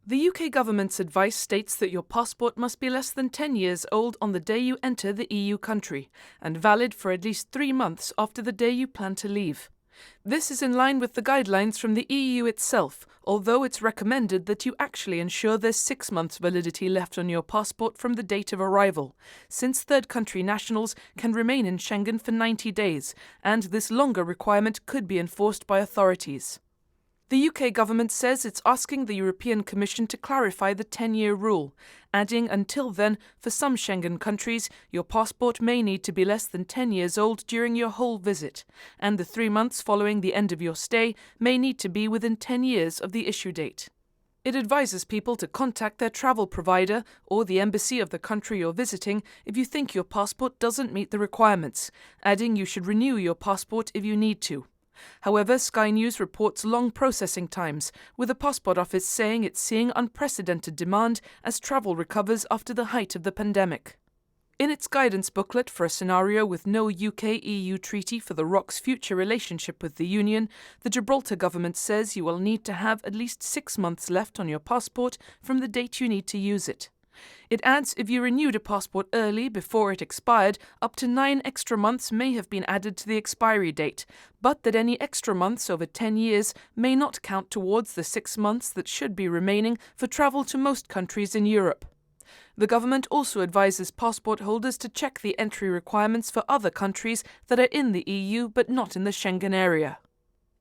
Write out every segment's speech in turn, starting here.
The UK government's advice states that your passport must be less than 10 years old on the day you enter the EU country, and valid for at least 3 months after the day you plan to leave. This is in line with the guidelines from the EU itself, although it's recommended that you actually ensure there's 6 months validity left on your passport from the date of arrival, since third country nationals can remain in Schengen for 90 days, and this longer requirement could be enforced by authorities. The UK government says it's asking the European Commission to clarify the 10-year rule, adding until then, for some Schengen countries, your passport may need to be less than 10 years old during your whole visit, and the 3 months following the end of your stay may need to be within 10 years of the issue date. It advises people to contact their travel provider or the embassy of the country you're visiting if you think your passport doesn't meet the requirements, adding you should renew your passport if you need to. However, Sky News reports long processing times, with the Passport Office saying it's seeing unprecedented demand as travel recovers after the height of the pandemic. In its guidance booklet for a scenario with no UK-EU treaty for the ROC's future relationship with the Union, the Gibraltar government says you will need to have at least 6 months left on your passport from the date you need to use it. It adds if you renewed a passport early before it expired, up to 9 extra months may have been added to the expiry date, but that any extra months over 10 years may not count towards the 6 months that should be remaining for travel to most countries in Europe. The government also advises passport holders to check the entry requirements for other countries that are in the EU but not in the Schengen area.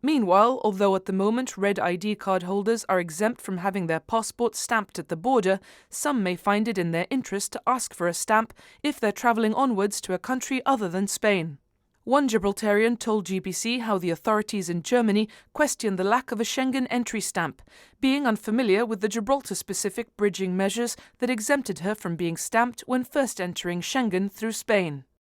Meanwhile, although at the moment red ID card holders are exempt from having their passports stamped at the border, some may find it in their interest to ask for a stamp if they're travelling onwards to a country other than Spain. One Gibraltarian told GBC how the authorities in Germany question the lack of a Schengen entry stamp, being unfamiliar with the Gibraltar-specific bridging measures that exempted her from being stamped when first entering Schengen through Spain.